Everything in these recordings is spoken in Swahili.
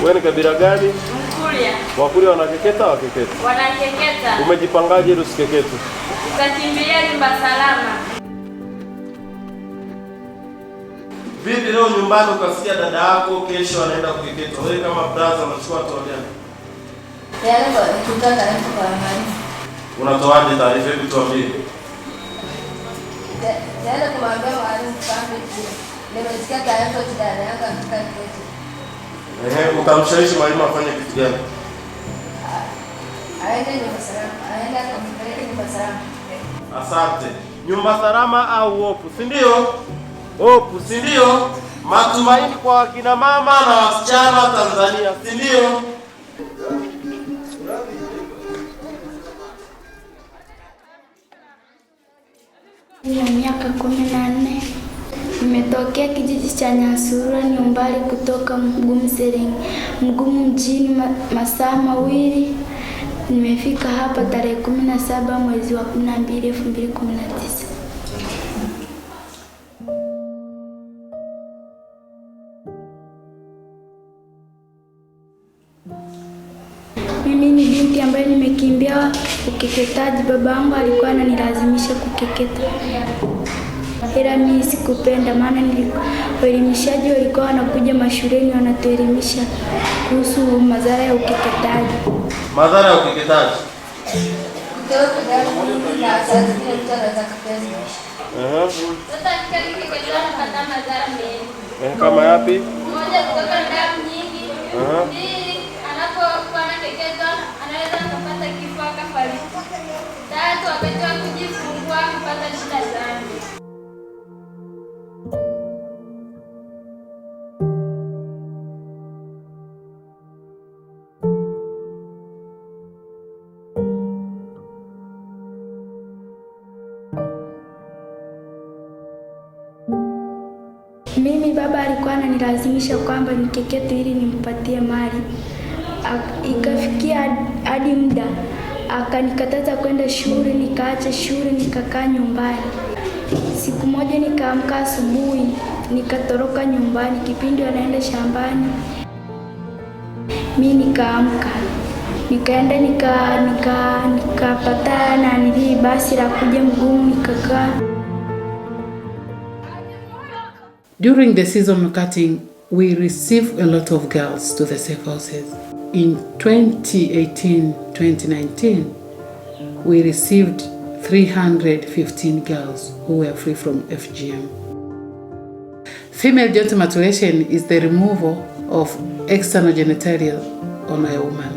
Wewe ni kabila gani? Mkuria. Wakuria wanakeketa au wakeketa? Wanakeketa. Umejipangaje ili usikekete? Tutakimbilia nyumba salama. Vipi leo nyumbani ukasikia dada yako kesho anaenda kukeketa? Wewe kama brother unachukua hatua gani? Yale kutoa taarifa kwa amani. Unatoaje taarifa hivi tuambie? Yale kumwambia mwalimu kwamba nimesikia taarifa ya dada yangu amefika kwetu. Utamshawishi mwalimu afanye kitu gani? Aende nyumba salama. Aende akampeleke nyumba salama. Asante. Nyumba salama au hopu, si ndio? Hopu, si ndio? Matumaini kwa wakina mama na wasichana wa Tanzania, si ndio? Nina miaka 14. Nimetokea kijiji cha Nyasurura, ni umbali kutoka Mgumu mjini masaa mawili. Nimefika hapa tarehe 17 mwezi wa 12 2019. Mimi ni binti ambaye nimekimbia ukeketaji. Babangu alikuwa ananilazimisha kukeketa, ila mimi sikupenda, maana waelimishaji walikuwa wanakuja mashuleni wanatuelimisha kuhusu madhara ya ukeketaji. Madhara ya ukeketaji? Mtoto gani na asasi ile mtu anaweza kupenda. Sasa tukikeketa tunapata madhara mengi. Kama yapi? Mmoja kutoka damu nyingi. Pili, anapokuwa anakeketwa anaweza kupata kifo akafariki. Tatu, wakati wa kujifungua kupata shida zangu. Mimi baba alikuwa ananilazimisha kwamba nikekete ili nimpatie mali. Ikafikia hadi muda akanikataza kwenda shule, nikaacha shule nikakaa nyumbani. Siku moja nikaamka asubuhi, nikatoroka nyumbani, kipindi anaenda shambani. Mimi nikaamka, nikaenda nikapata basi la kuja Mgumu nikakaa. During the seasonal cutting, we receive a lot of girls to the safe houses. In 2018-2019, we received 315 girls who were free from FGM. Female genital mutilation is the removal of external genitalia on a woman.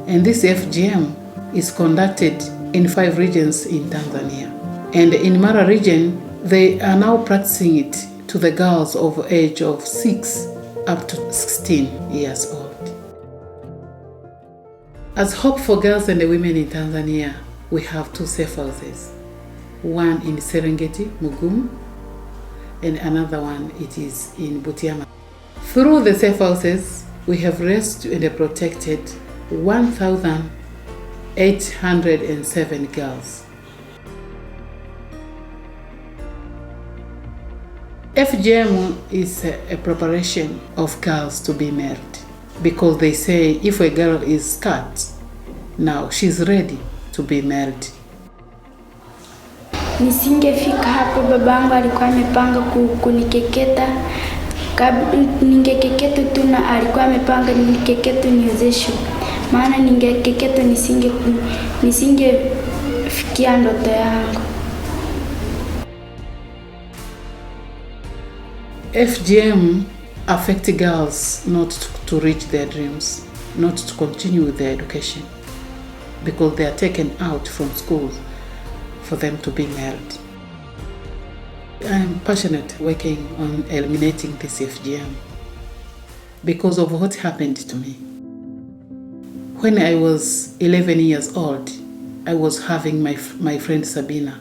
And this FGM is conducted in 5 regions in Tanzania. And in Mara region, they are now practicing it to the girls of age of 6 up to 16 years old. As Hope for Girls and the Women in Tanzania, we have 2 safe houses. One in Serengeti, Mugumu, and another one it is in Butiama. Through the safe houses, we have rescued and protected 1,807 girls. FGM is a preparation of girls to be married, because they say if a girl is cut, now she's ready to be married. Nisingefika hapo, babangu alikuwa amepanga kunikeketa. Ningekeketa tu na alikuwa amepanga nikeketa niozeshwe. Maana ningekeketa nisingefikia ndoto yangu. FGM affects girls not to reach their dreams, not to continue with their education, because they are taken out from schools for them to be married. I'm passionate working on eliminating this FGM because of what happened to me. When I was 11 years old, I was having my friend Sabina,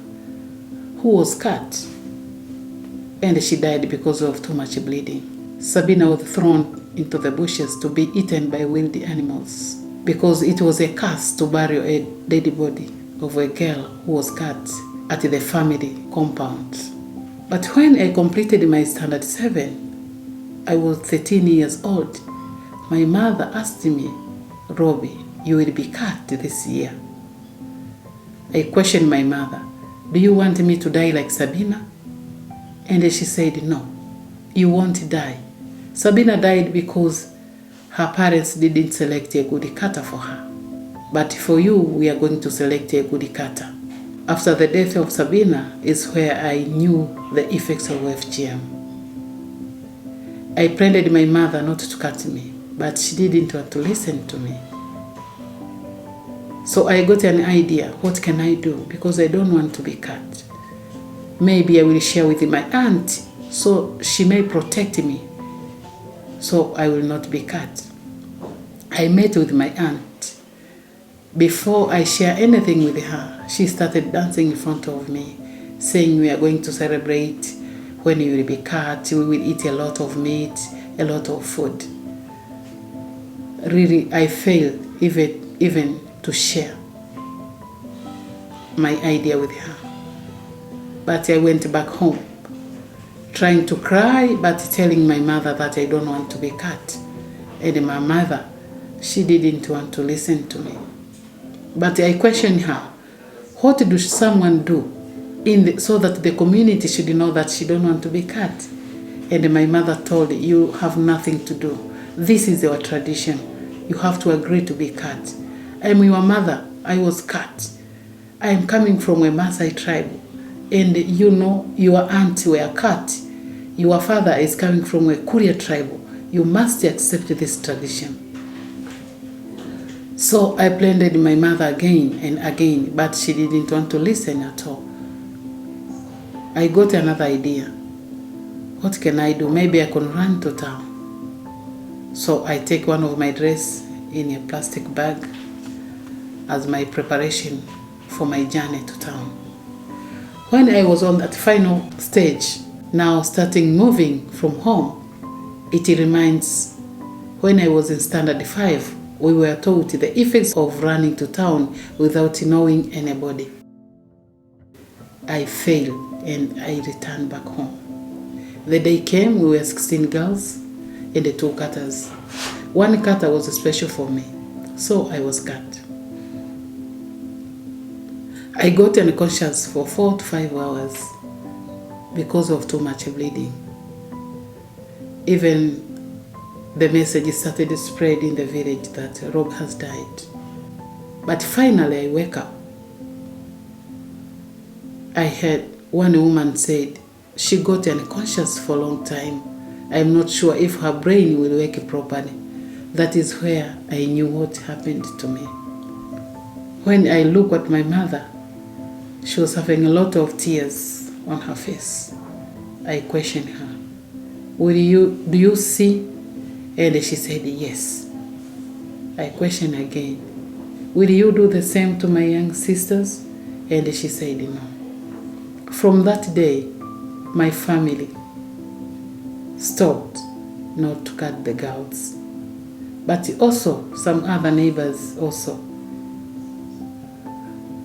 who was cut, and she died because of too much bleeding. Sabina was thrown into the bushes to be eaten by wild animals because it was a curse to bury a dead body of a girl who was cut at the family compound. But when I completed my standard 7, I was 13 years old. my mother asked me, Robbie, you will be cut this year. I questioned my mother, do you want me to die like Sabina? And she said, no, you won't die. Sabina died because her parents didn't select a good cutter for her. But for you, we are going to select a good cutter. After the death of Sabina is where I knew the effects of FGM. I pleaded my mother not to cut me, but she didn't want to listen to me. So I got an idea, what can I do? Because I don't want to be cut. Maybe I will share with my aunt, so she may protect me, so I will not be cut. I met with my aunt. Before I share anything with her, she started dancing in front of me, saying we are going to celebrate when you will be cut, we will eat a lot of meat, a lot of food. Really, I failed even to share my idea with her. But I went back home, trying to cry, but telling my mother that I don't want to be cut. And my mother, she didn't want to listen to me. But I questioned her, what does someone do so that the community should know that she don't want to be cut? And my mother told, you have nothing to do. This is our tradition. You have to agree to be cut. I'm your mother. I was cut. I am coming from a Maasai tribe. And you know, your aunt were cut. Your father is coming from a Kuria tribe. You must accept this tradition. So I pleaded my mother again and again, but she didn't want to listen at all. I got another idea. What can I do? Maybe I can run to town. So I take one of my dress in a plastic bag as my preparation for my journey to town. When I was on that final stage, now starting moving from home, it reminds when I was in standard 5, we were taught the effects of running to town without knowing anybody. I failed and I returned back home. The day came, we were 16 girls and 2 cutters. One cutter was special for me, so I was cut. I got unconscious for 4 to 5 hours because of too much bleeding. Even the message started to spread in the village that Rob has died. But finally I wake up. I heard one woman said she got unconscious for a long time. I'm not sure if her brain will wake properly. That is where I knew what happened to me. When I look at my mother, she was having a lot of tears on her face. I questioned her, do you see? And she said, yes. I questioned again, will you do the same to my young sisters? And she said, no. From that day, my family stopped not to cut the girls. But also, some other neighbors also,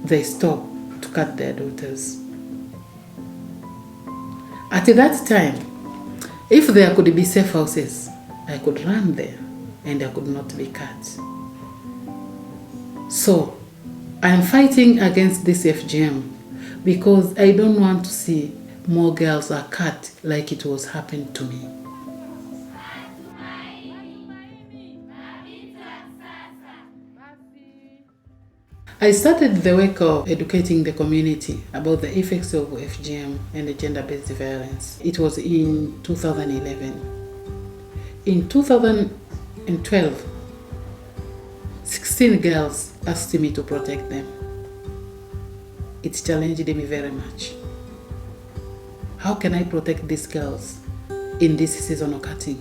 they stopped to cut their daughters. At that time, if there could be safe houses, I could run there and I could not be cut. So I'm fighting against this FGM because I don't want to see more girls are cut like it was happened to me. I started the work of educating the community about the effects of FGM and gender-based violence. It was in 2011. In 2012, 16 girls asked me to protect them. It challenged me very much. How can I protect these girls in this seasonal cutting?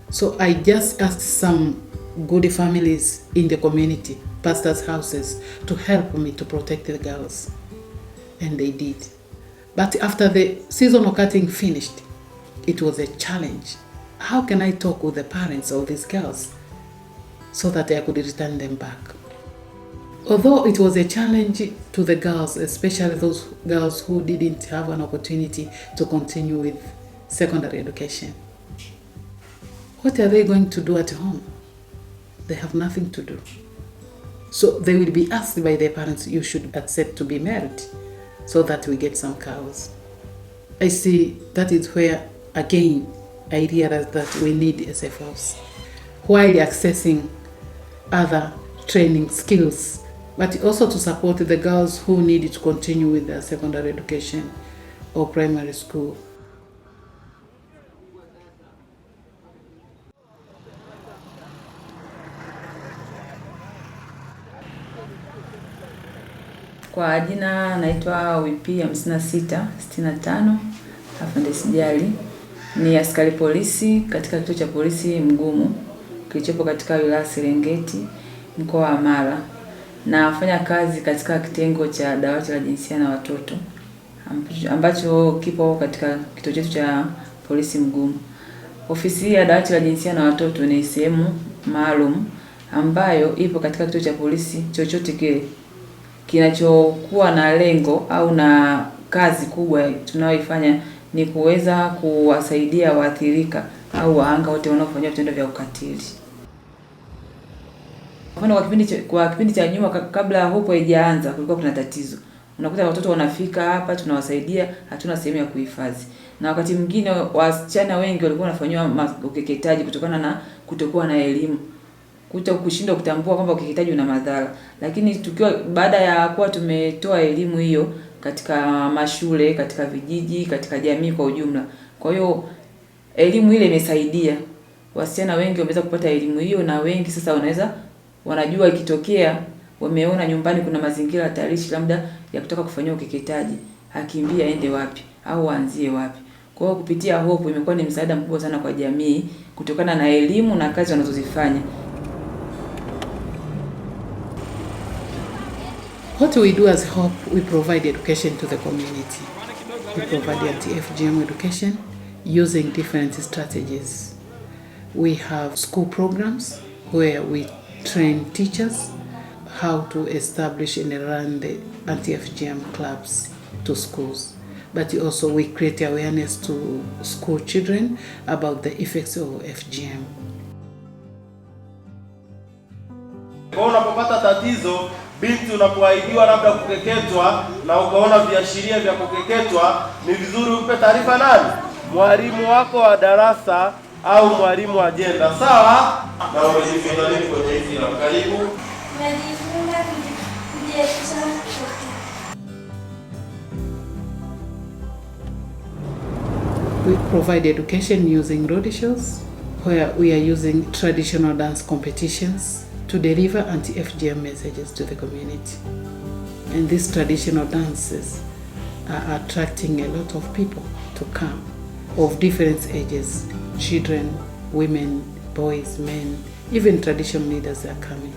So I just asked some good families in the community, pastors' houses, to help me to protect the girls. And they did. But after the seasonal cutting finished, it was a challenge. How can I talk with the parents of these girls so that I could return them back? Although it was a challenge to the girls, especially those girls who didn't have an opportunity to continue with secondary education, what are they going to do at home? They have nothing to do. So they will be asked by their parents, you should accept to be married so that we get some cows. I see that is where, again, I realize that we need a safe house while accessing other training skills, but also to support the girls who need to continue with their secondary education or primary school. Kwa jina naitwa WP 5665 Afande Sijali. Ni askari polisi katika kituo cha polisi Mgumu kilichopo katika wilaya Serengeti, mkoa wa Mara. Nafanya kazi katika kitengo cha dawati la jinsia na watoto ambacho kipo katika kituo chetu cha polisi Mgumu. Ofisi ya dawati la jinsia na watoto ni sehemu maalum ambayo ipo katika kituo cha polisi chochote kile kinachokuwa na lengo au na kazi kubwa tunayoifanya ni kuweza kuwasaidia waathirika au wahanga wote wanaofanywa vitendo vya ukatili. Kwa kipindi cha nyuma kabla hapo haijaanza kulikuwa kuna tatizo. Unakuta watoto wanafika hapa tunawasaidia, hatuna sehemu ya kuhifadhi. Na wakati mwingine wasichana wengi walikuwa wanafanywa ukeketaji kutokana na kutokuwa na elimu. Kushindwa kutambua kwamba ukeketaji una madhara. Lakini tukiwa baada ya kuwa tumetoa elimu hiyo katika mashule, katika vijiji, katika jamii kwa ujumla. Kwa hiyo elimu ile imesaidia. Wasichana wengi wameweza kupata elimu hiyo na wengi sasa wanajua ikitokea wameona nyumbani kuna mazingira hatarishi labda ya kutaka kufanyia ukeketaji, akimbia aende wapi au aanzie wapi. Kwa hiyo kupitia Hope imekuwa ni msaada mkubwa sana kwa jamii kutokana na elimu na kazi wanazozifanya. What we do as Hope, we provide education to the community. We provide anti-FGM education using different strategies. We have school programs where we train teachers how to establish and run the anti-FGM clubs to schools. But also we create awareness to school children about the effects of FGM. Kwa unapopata tatizo, binti unapoahidiwa labda kukeketwa na ukaona viashiria vya kukeketwa, ni vizuri umpe taarifa nani? Mwalimu wako wa darasa au mwalimu wa jenda. Sawa? Na umejifunza nini kwenye hizi na karibu? Najifunza kujiepusha. We provide education using road shows where we are using traditional dance competitions to deliver anti-FGM messages to the community. And these traditional dances are attracting a lot of people to come of different ages, children, women, boys, men, even traditional leaders are coming.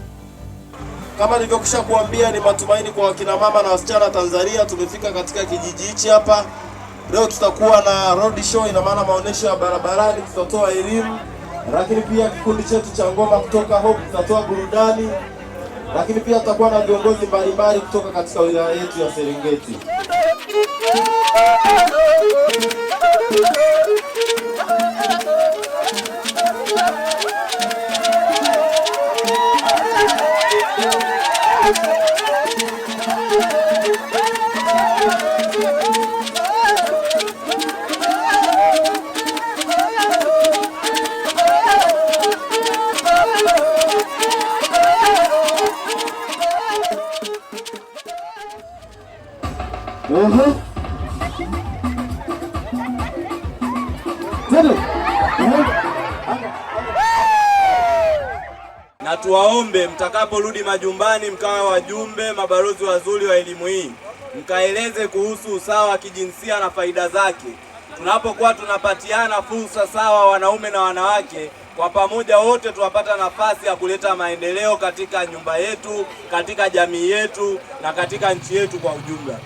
Kama nilivyokusha kuambia, ni matumaini kwa wakina mama na wasichana Tanzania. Tumefika katika kijiji hichi hapa. Leo tutakuwa na road show, ina maana maonesho ya barabarani, tutatoa elimu. Lakini pia kikundi chetu cha ngoma kutoka Hope tutatoa burudani. Lakini pia tutakuwa na viongozi mbalimbali kutoka katika wilaya yetu ya Serengeti. Na tuwaombe mtakaporudi majumbani, mkawe wajumbe, mabalozi wazuri wa elimu hii, mkaeleze kuhusu usawa wa kijinsia na faida zake. Tunapokuwa tunapatiana fursa sawa wanaume na wanawake, kwa pamoja wote tunapata nafasi ya kuleta maendeleo katika nyumba yetu, katika jamii yetu na katika nchi yetu kwa ujumla.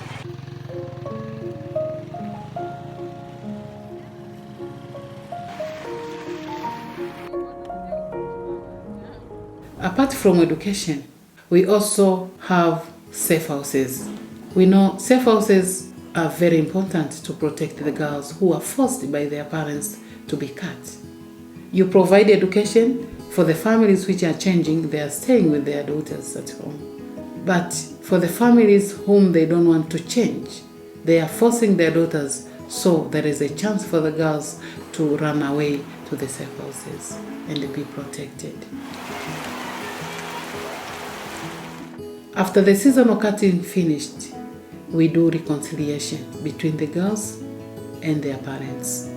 Apart from education, we also have safe houses. We know safe houses are very important to protect the girls who are forced by their parents to be cut. You provide education for the families which are changing, they are staying with their daughters at home. But for the families whom they don't want to change, they are forcing their daughters, so there is a chance for the girls to run away to the safe houses and be protected. After the seasonal cutting finished, we do reconciliation between the girls and their parents.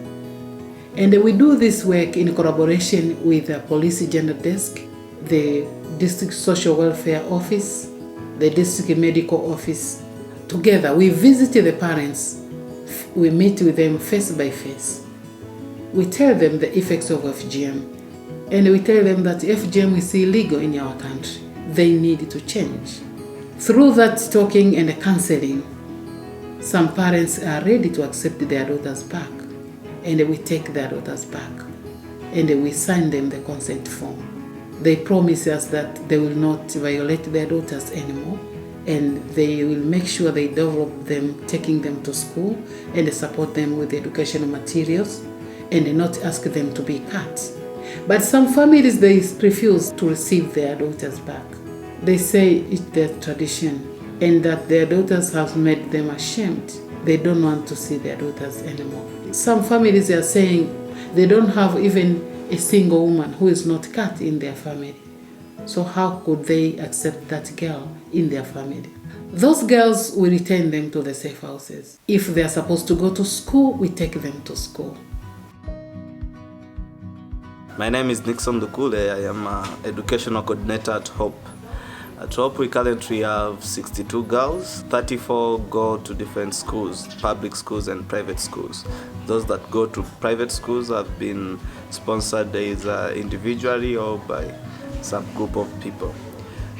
And we do this work in collaboration with the Police Gender Desk, the District Social Welfare Office, the District Medical Office. Together, we visit the parents, we meet with them face by face. We tell them the effects of FGM, and we tell them that FGM is illegal in our country. They need to change. Through that talking and counseling, some parents are ready to accept their daughters back, and we take their daughters back, and we sign them the consent form. They promise us that they will not violate their daughters anymore, and they will make sure they develop them, taking them to school and support them with educational materials and not ask them to be cut. But some families, they refuse to receive their daughters back. They say it's their tradition and that their daughters have made them ashamed. They don't want to see their daughters anymore. Some families are saying they don't have even a single woman who is not cut in their family. So how could they accept that girl in their family? Those girls, we return them to the safe houses. If they are supposed to go to school, we take them to school. My name is Nixon Dukule. I am an educational coordinator at Hope. At Hope, we currently have 62 girls. 34 go to different schools, public schools and private schools. Those that go to private schools have been sponsored either individually or by some group of people.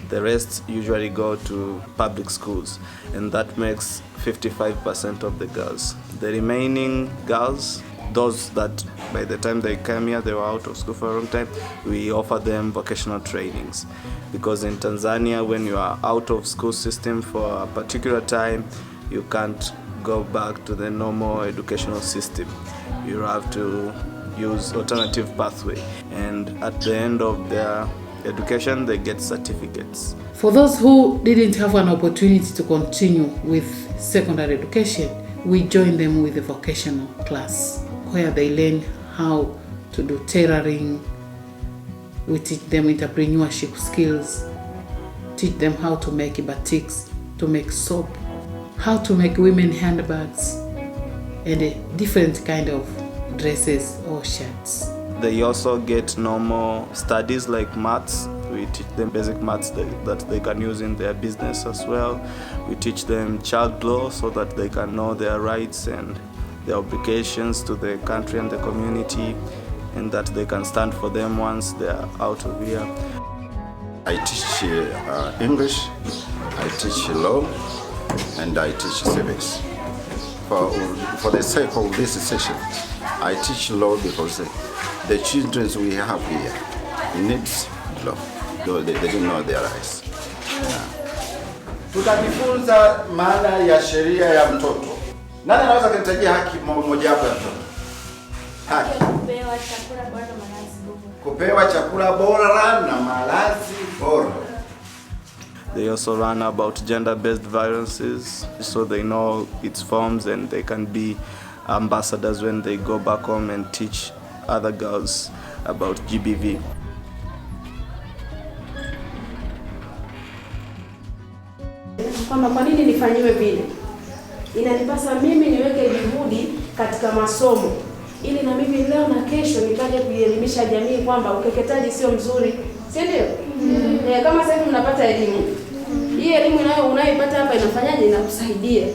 The rest usually go to public schools, and that makes 55% of the girls. The remaining girls, those that by the time they came here, they were out of school for a long time, we offer them vocational trainings. Because in Tanzania, when you are out of school system for a particular time, you can't go back to the normal educational system. You have to use alternative pathway. And at the end of their education, they get certificates. For those who didn't have an opportunity to continue with secondary education, we join them with a vocational class where they learn how to do tailoring. We teach them entrepreneurship skills, teach them how to make batiks, to make soap, how to make women handbags, and a different kind of dresses or shirts. They also get normal studies like maths. We teach them basic maths that they can use in their business as well. We teach them child law so that they can know their rights and their obligations to the country and the community, and that they can stand for them once they are out of here. I teach English, I teach law, and I teach civics. For the sake of this session, I teach law because the children we have here needs law. They didn't know their rights. Tutajifunza maana ya sheria ya mtoto. Nani anaweza kunitajia haki moja hapo ya mtoto? Haki. Kupewa chakula bora na malazi bora. Kupewa chakula bora na malazi bora. They also learn about gender-based violences, so they know its forms and they can be ambassadors when they go back home and teach other girls about GBV. Kwamba kwa nini nifanyiwe vile? Inanipasa mimi niweke juhudi katika masomo ili na mimi leo na kesho nikaje kuelimisha jamii kwamba ukeketaji sio mzuri, si ndio? Kama sasa hivi mnapata elimu. Hii elimu unayoipata hapa inafanyaje? Inakusaidia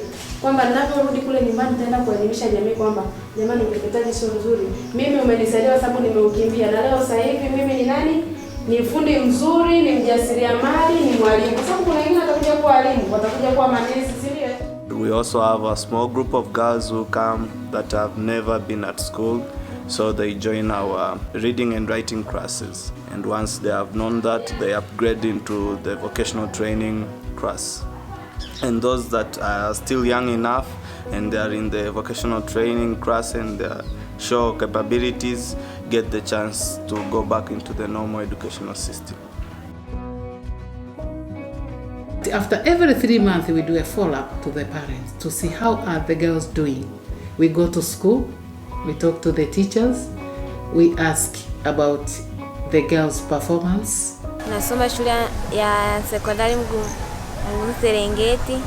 kwamba ninaporudi kule nyumbani nitaenda kuelimisha jamii kwamba jamani, ukeketaji sio mzuri. Mimi umenisaidia sababu nimeukimbia, na leo sasa hivi mimi ni nani? Ni fundi mzuri, ni mjasiriamali, ni mwalimu. Kwa sababu kuna wengine watakuja kuwa walimu, watakuja kuwa manesi, si ndio? We also have a small group of girls who come that have never been at school, so they join our reading and writing classes. And once they have known that, they upgrade into the vocational training class. And those that are still young enough and they are in the vocational training class and they show capabilities, get the chance to go back into the normal educational system. After every 3 months, we do a follow-up to the parents to see how are the girls doing. We go to school, we talk to the teachers, we ask about the girls' performance. Nasoma shule ya sekondari Mgumu Serengeti.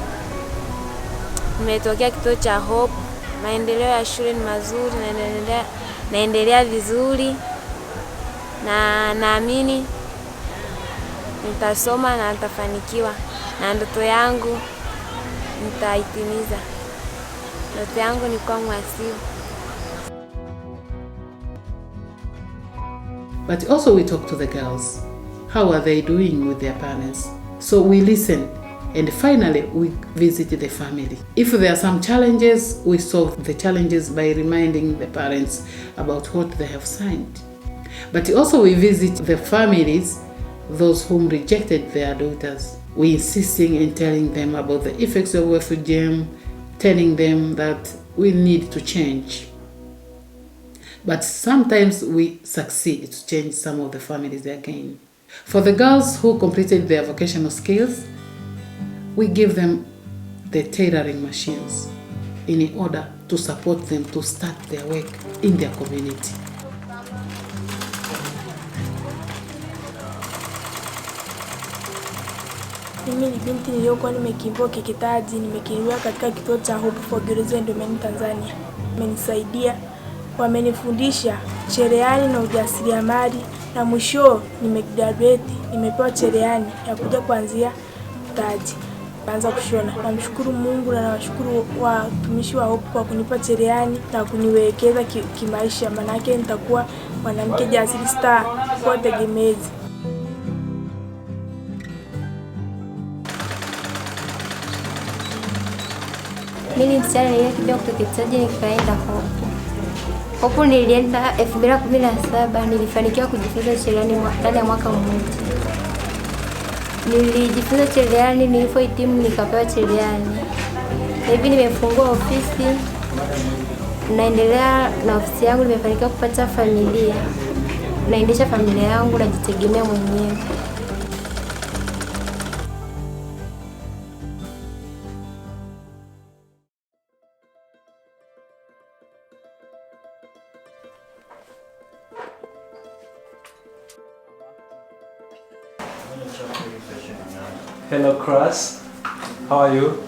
Nimetokea kituo cha Hope. Maendeleo ya shule ni mazuri, naendelea vizuri. Na naamini nitasoma na nitafanikiwa. Na ndoto yangu nitaitimiza. Ndoto yangu ni kuwa mhasibu. But also we talk to the girls. How are they doing with their parents? So we listen, and finally we visit the family. If there are some challenges, we solve the challenges by reminding the parents about what they have signed. But also we visit the families, those whom rejected their daughters. We insisting in telling them about the effects of FGM, telling them that we need to change. But sometimes we succeed to change some of the families again. For the girls who completed their vocational skills, we give them the tailoring machines in order to support them to start their work in their community. Mimi ni binti niliyokuwa nimekimbia ukeketaji, nimekimbiwa katika kituo cha Hope for Girls and Women Tanzania. Wamenisaidia, wamenifundisha cherehani na ujasiriamali, na mwisho nimegraduate, nimepewa cherehani ya kuja kuanzia taji. Naanza kushona. Namshukuru Mungu na nawashukuru watumishi wa Hope kwa kunipa cherehani na kuniwekeza kimaisha, maana yake nitakuwa mwanamke jasiri star kwa tegemezi. Mimi msichana niliyekimbia ukeketaji nikaenda Hope. Hope nilienda 2017, nilifanikiwa kujifunza cherehani ndani ya mwaka mmoja. Nilijifunza cherehani, nilipohitimu nikapewa cherehani. Hivi nimefungua ofisi, naendelea na ofisi yangu, nimefanikiwa kupata familia. Naendesha familia yangu, najitegemea mwenyewe. Hello class, how are you?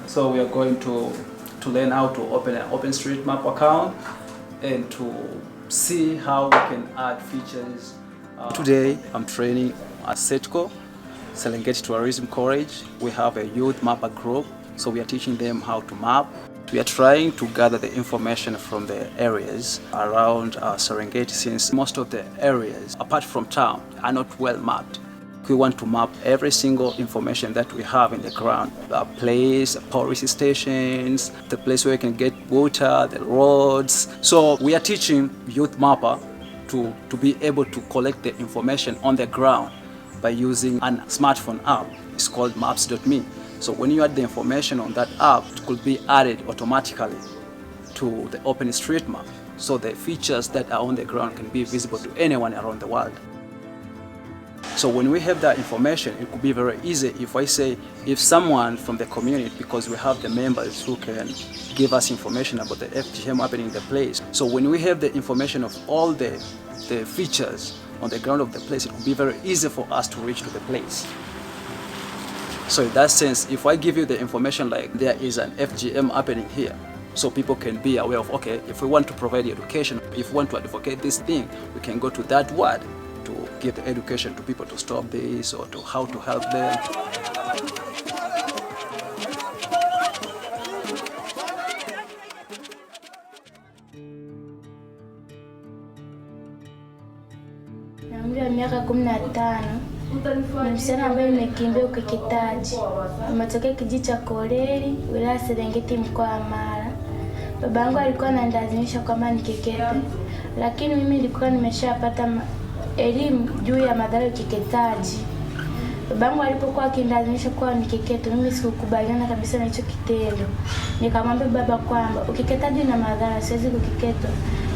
So we are going to learn how to open an OpenStreetMap account and to see how we can add features. Today I'm training at SETCO, Serengeti Tourism College. We have a youth mapper group, so we are teaching them how to map. We are trying to gather the information from the areas around Serengeti, since most of the areas, apart from town, are not well mapped. We want to map every single information that we have in the ground. The place, police stations, the place where you can get water, the roads. So we are teaching youth mapper to be able to collect the information on the ground by using a smartphone app. It's called Maps.me. So when you add the information on that app, it could be added automatically to the OpenStreetMap. So the features that are on the ground can be visible to anyone around the world. So when we have that information, it could be very easy if someone from the community, because we have the members who can give us information about the FGM happening in the place. So when we have the information of all the features on the ground of the place, it could be very easy for us to reach to the place. So in that sense, if I give you the information like there is an FGM happening here, so people can be aware of, okay, if we want to provide education, if we want to advocate this thing, we can go to that word to give the education to people to stop this or to how to help them. Na umri wa miaka 15, ni msichana ambaye nimekimbia ukeketaji. Nimetokea kijiji cha Koleli, wilaya Serengeti, mkoa wa Mara. Babangu alikuwa ananilazimisha kwamba nikekete, lakini mimi nilikuwa nimeshapata elimu juu ya madhara ya ukeketaji. Babangu alipokuwa akinilazimisha kuwa nikekete, mimi sikukubaliana kabisa na hicho kitendo. Nikamwambia baba kwamba ukeketaji una madhara, siwezi kukeketwa.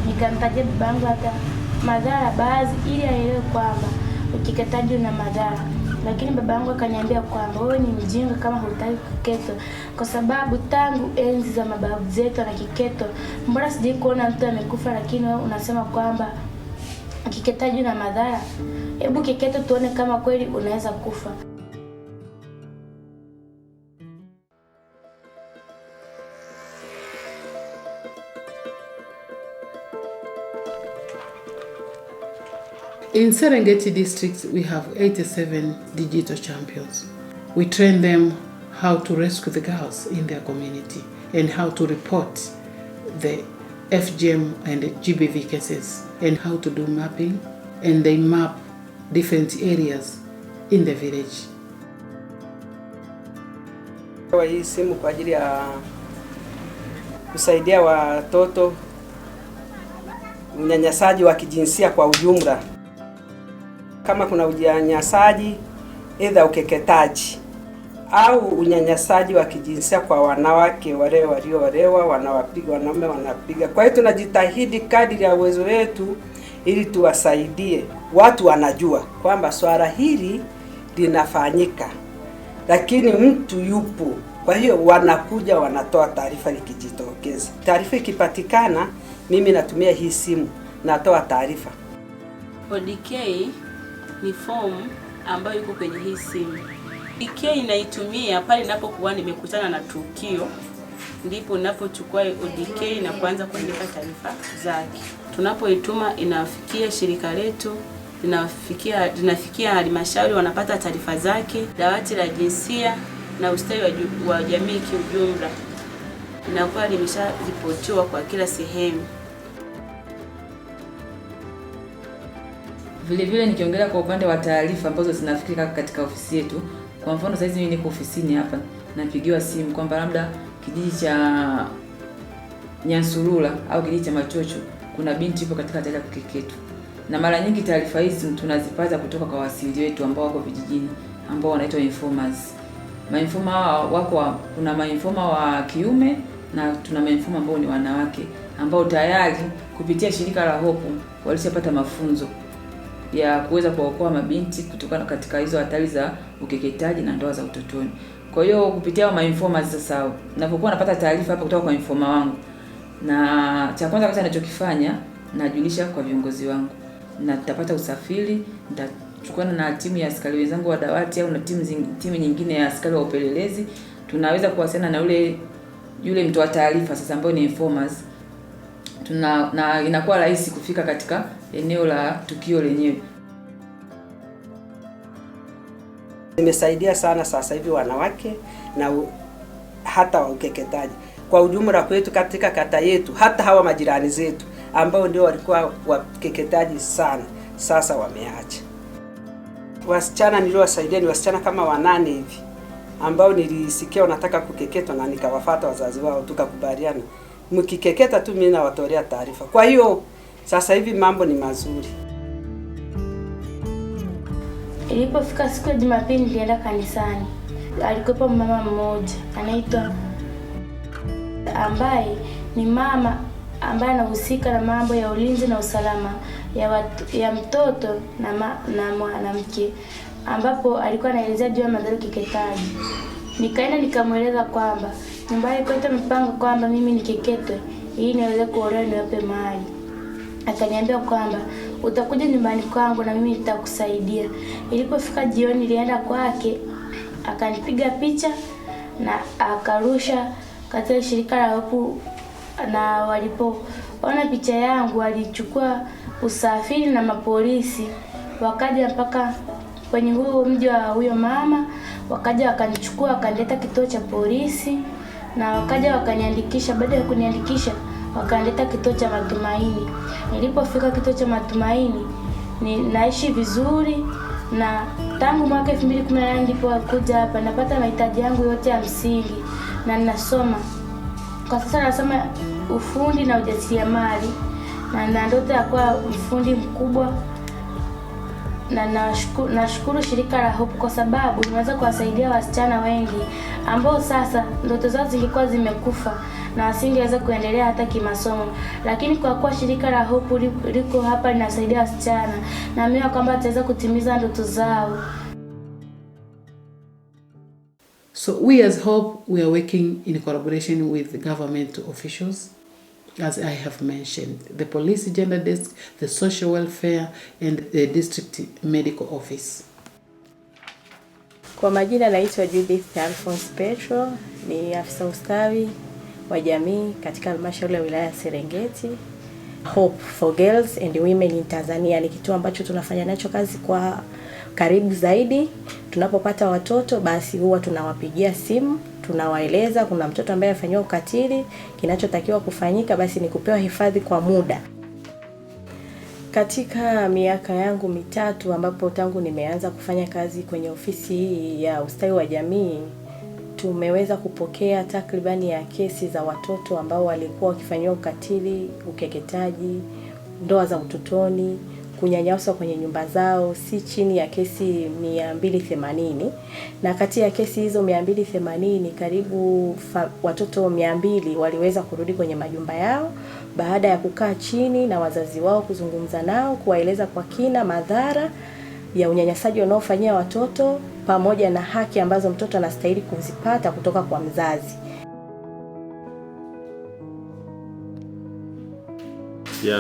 nikamtajia babangu hata madhara baadhi ili aelewe kwamba ukeketaji una madhara. Lakini babangu akaniambia kwamba wewe ni mjinga kama hutaki kukeketwa, kwa sababu tangu enzi za mababu zetu na kiketo, mbona sijai kuona mtu amekufa, lakini wewe unasema kwamba ukeketaji una madhara? Hebu keketo tuone kama kweli unaweza kufa. In Serengeti district, we have 87 digital champions. We train them how to rescue the girls in their community and how to report the FGM and GBV cases and how to do mapping, and they map different areas in the village. Hii simu kwa ajili ya kusaidia watoto unyanyasaji wa kijinsia kwa ujumla. Kama kuna unyanyasaji either ukeketaji au unyanyasaji wa kijinsia kwa wanawake wale walioolewa, wanawapiga wanaume, wanapiga. Kwa hiyo tunajitahidi kadri ya uwezo wetu ili tuwasaidie. Watu wanajua kwamba swala hili linafanyika, lakini mtu yupo. Kwa hiyo wanakuja wanatoa taarifa likijitokeza. Taarifa ikipatikana, mimi natumia hii simu, natoa taarifa. ODK ni form ambayo iko kwenye hii simu. ODK inaitumia pale ninapokuwa nimekutana na tukio, ndipo ninapochukua ODK na kuanza kuandika taarifa zake. Tunapoituma inafikia shirika letu, linafikia halmashauri, wanapata taarifa zake, dawati la jinsia na ustawi wa jamii kiujumla. Inakuwa limesharipotiwa kwa kila sehemu. Vile nikiongelea kwa upande wa taarifa ambazo zinafikika katika ofisi yetu. Kwa mfano sasa hivi mimi niko ofisini hapa, napigiwa simu kwamba labda kijiji cha Nyansurula au kijiji cha Machocho kuna binti ipo katika hatari ya kukeketwa. Na mara nyingi taarifa hizi tunazipata kutoka kwa wasili wetu ambao wako vijijini, ambao wanaitwa informers. Mainforma wako, kuna mainforma wa kiume na tuna mainforma ambao ni wanawake, ambao tayari kupitia shirika la Hope walishapata mafunzo ya kuweza kuokoa mabinti kutokana katika hizo hatari za ukeketaji na ndoa za utotoni. Kwa hiyo kupitia mainformers sasa, ninapokuwa napata taarifa hapa kutoka kwa informa wangu, na cha kwanza kabisa ninachokifanya najulisha kwa viongozi wangu, na nitapata usafiri, nitachukua na timu ya askari wenzangu wa dawati au na timu nyingine ya askari wa upelelezi, tunaweza kuwasiliana na yule mtoa taarifa sasa ambaye ni informers. Na inakuwa rahisi kufika katika eneo la tukio lenyewe. Nimesaidia sana sasa hivi wanawake na hata ukeketaji. Kwa ujumla kwetu katika kata yetu, hata hawa majirani zetu ambao ndio walikuwa wakeketaji sana, sasa wameacha. Wasichana niliowasaidia ni wasichana kama 8 hivi ambao nilisikia wanataka kukeketwa na nikawafuata wazazi wao, tukakubaliana mkikeketa tu mimi nawatolea taarifa. Kwa hiyo sasa hivi mambo ni mazuri. Ilipofika siku ya Jumapili nilienda kanisani. Alikuwepo mama mmoja anaitwa, ambaye ni mama ambaye anahusika na mambo ya ulinzi na usalama ya mtoto na mwanamke, ambapo alikuwa anaelezea juu ya madhara ya ukeketaji. Nikaenda nikamweleza kwamba nyumbani kwetu mpango kwamba mimi nikeketwe ili niweze kuolewa niwape mali. Akaniambia kwamba utakuja nyumbani kwangu na mimi nitakusaidia. Ilipofika jioni nilienda kwake, akanipiga picha na akarusha katika shirika la Hope, na walipoona picha yangu walichukua usafiri na mapolisi wakaja mpaka kwenye huo mji wa huyo mama, wakaja wakanichukua wakanileta kituo cha polisi na wakaja wakaniandikisha. Baada ya kuniandikisha wakanileta kituo cha Matumaini. Nilipofika kituo cha Matumaini naishi vizuri, na tangu mwaka 2018 nilipokuja hapa napata mahitaji yangu yote ya msingi na ninasoma. Kwa sasa nasoma ufundi na ujasiriamali na ndoto ya kuwa mfundi mkubwa na nashukuru shirika la Hope kwa sababu limeweza kuwasaidia wasichana wengi ambao sasa ndoto zao zilikuwa zimekufa na wasingeweza kuendelea hata kimasomo, lakini kwa kuwa shirika la Hope liko hapa linasaidia wasichana, na mimi kwamba wataweza kutimiza ndoto zao. So we as Hope, we are working in collaboration with the government officials, as I have mentioned, the police gender desk, the social welfare, and the district medical office. Kwa majina naitwa Judith Alphonse Petro, ni afisa ustawi wa jamii katika halmashauri ya wilaya ya Serengeti. Hope for Girls and Women in Tanzania ni kitu ambacho tunafanya nacho kazi kwa karibu zaidi. Tunapopata watoto basi huwa tunawapigia simu, tunawaeleza kuna mtoto ambaye afanywa ukatili, kinachotakiwa kufanyika basi ni kupewa hifadhi kwa muda. Katika miaka yangu mitatu ambapo tangu nimeanza kufanya kazi kwenye ofisi hii ya ustawi wa jamii, tumeweza kupokea takribani ya kesi za watoto ambao walikuwa wakifanywa ukatili, ukeketaji, ndoa za utotoni, kunyanyaswa kwenye nyumba zao, si chini ya kesi 280, na kati ya kesi hizo 280 karibu watoto 200 waliweza kurudi kwenye majumba yao baada ya kukaa chini na wazazi wao, kuzungumza nao, kuwaeleza kwa kina madhara ya unyanyasaji unaofanyia watoto pamoja na haki ambazo mtoto anastahili kuzipata kutoka kwa mzazi.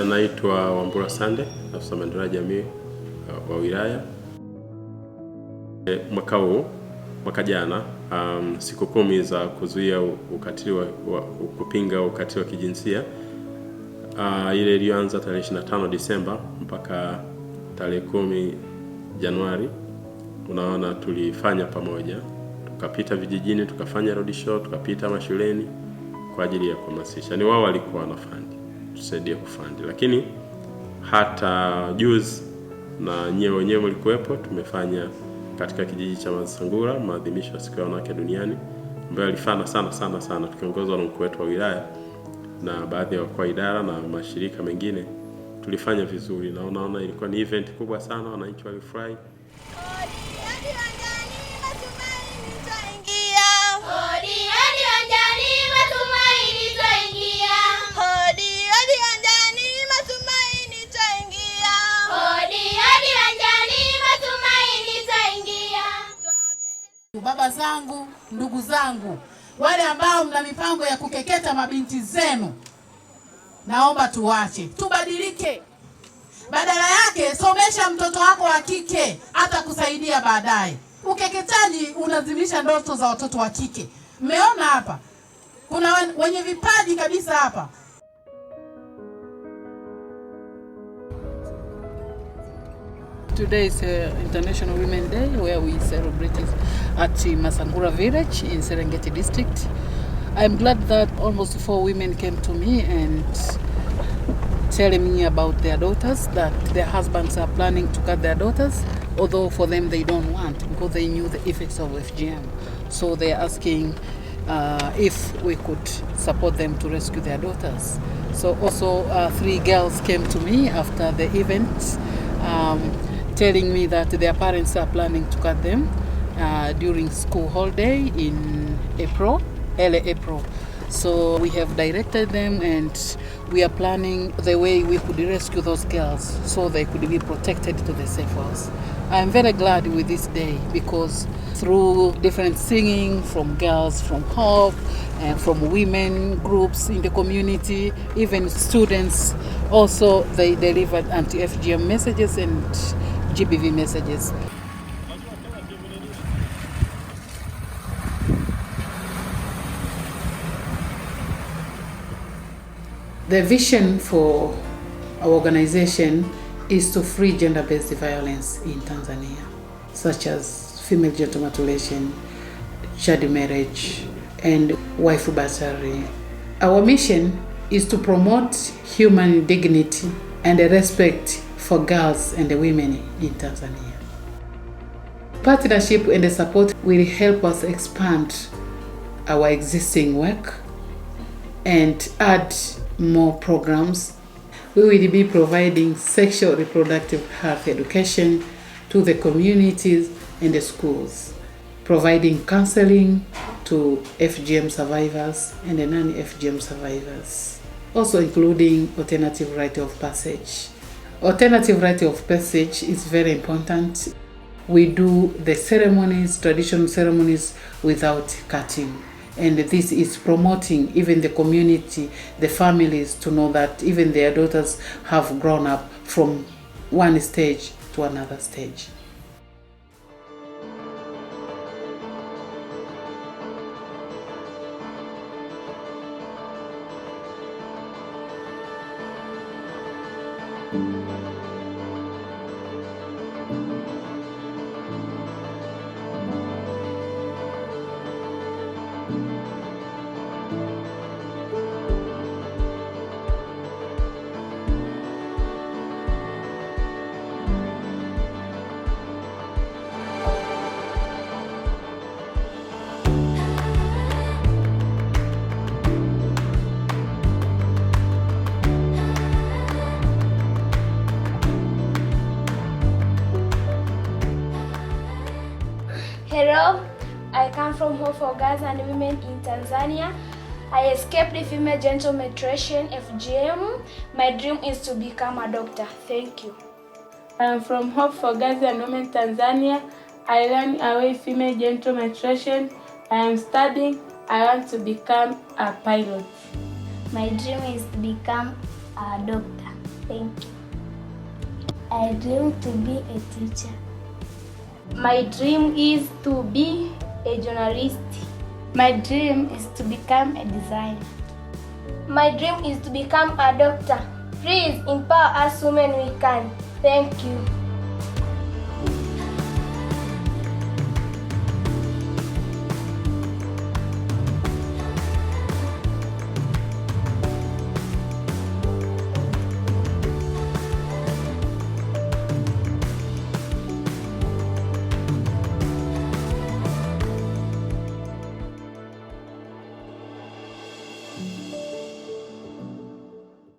Naitwa Wambura Sande, afisa maendeleo ya jamii wa wilaya. Mwaka jana siku 10 za kuzuia ukatili kupinga ukatili wa kijinsia, ile ilianza tarehe 25 Disemba mpaka tarehe 10 Januari. Unaona, tulifanya pamoja, tukapita vijijini, tukafanya road show, tukapita mashuleni kwa ajili ya kuhamasisha. Ni wao walikuwa wanafanya, tusaidie kufandi, lakini hata juzi na nyewe wenyewe mlikuwepo, tumefanya katika kijiji cha Masangura maadhimisho ya siku ya wanawake duniani, ambayo alifana sana tukiongozwa na mkuu wetu wa wilaya na baadhi ya wakuu wa idara na mashirika mengine. Tulifanya vizuri na unaona ilikuwa ni event kubwa sana, wananchi walifurahi. Baba zangu, ndugu zangu, wale ambao mna mipango ya kukeketa mabinti zenu, naomba tuache, tubadilike. Badala yake somesha mtoto wako wa kike, hata kusaidia baadaye. Ukeketaji unazimisha ndoto za watoto wa kike. Mmeona hapa kuna wenye vipaji kabisa hapa. Today is International Women's Day, where we celebrate it at Masangura village in Serengeti district. I'm glad that almost 4 women came to me and telling me about their daughters, that their husbands are planning to cut their daughters, although for them they don't want, because they knew the effects of FGM. So they're asking if we could support them to rescue their daughters. So also 3 girls came to me after the event, telling me that their parents are planning to cut them during school holiday in early April. So we have directed them and we are planning the way we could rescue those girls so they could be protected to the safe house. I'm very glad with this day because through different singing from girls, from Hope, and from women groups in the community, even students, also they delivered anti-FGM messages and GBV messages. The vision for our organization is to free gender-based violence in Tanzania, such as female genital mutilation, child marriage, and wife battery. Our mission is to promote human dignity and respect for girls and women in Tanzania. Partnership and support will help us expand our existing work and add more programs. We will be providing sexual reproductive health education, to the communities and the schools, providing counseling to FGM survivors and the non-FGM survivors, also including alternative rite of passage. Alternative rite of passage is very important. We do the ceremonies, traditional ceremonies, without cutting. And this is promoting even the community, the families, to know that even their daughters have grown up from one stage to another stage. Hello, I come from Hope for Girls and Women in Tanzania. I escaped the female genital mutilation FGM. My dream is to become a doctor. Thank you. I am from Hope for Girls and Women Tanzania. I ran away female genital mutilation. I am studying. I want to become a pilot. My dream is to become a doctor. Thank you. I dream to be a teacher. My dream is to be a journalist. My dream is to become a designer. My dream is to become a doctor. Please empower us women we can. Thank you.